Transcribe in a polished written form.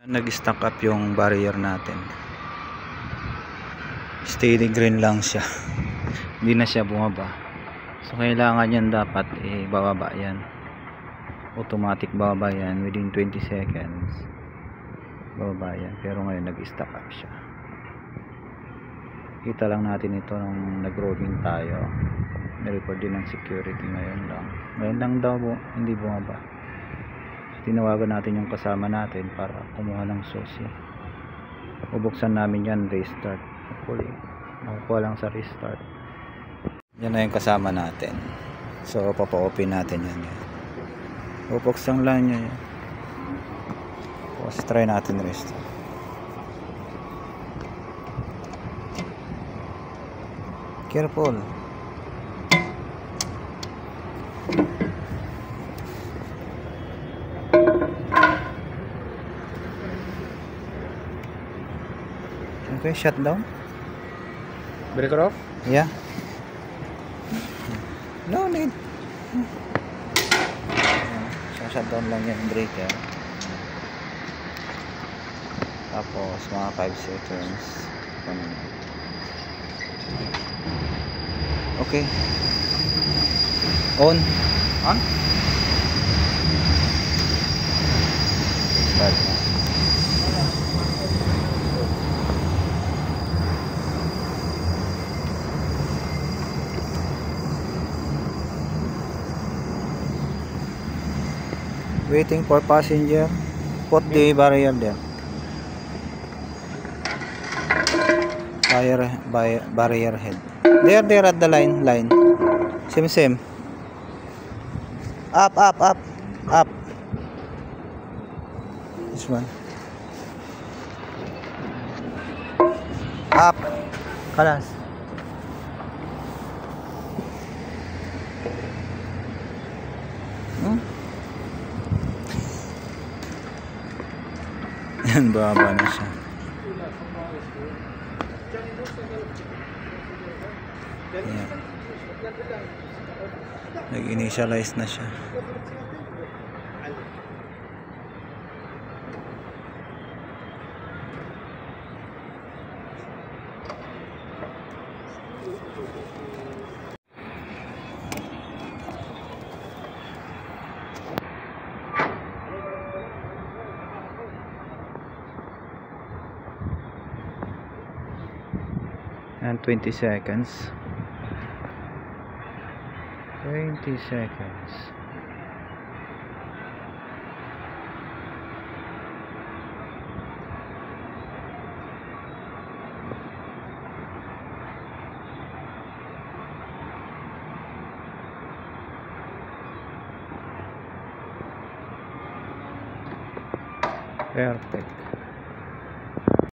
Nag-stack up yung barrier natin, steady green lang siya. Hindi na siya bumaba, so kailangan yan dapat bababa yan, automatic bababa yan within 20 seconds bababa yan. Pero ngayon nag-stack up siya. Kita lang natin ito nung nag-roaming tayo, na-report din ng security. Ngayon lang daw hindi bumaba. Tinawagan natin yung kasama natin para kumuha ng susi. Bubuksan namin yan, restart. Hopefully makukuha lang sa restart. Yan na yung kasama natin, so papa-open natin yan. Bubuksan lang yan. Tapos try natin restart. Careful. Okay, shut down. Breaker off? Yeah. No need. Shut down lang yung breaker. Tapos mga 5 seconds. Okay. On. On? Start na. Waiting for passenger. Put the barrier there. Barrier head. There at the line. Same. Up. This one. Up. Kalas. Yan, baba na siya. Yan. Nag-initialize na siya. And 20 seconds. 20 seconds. Perfect.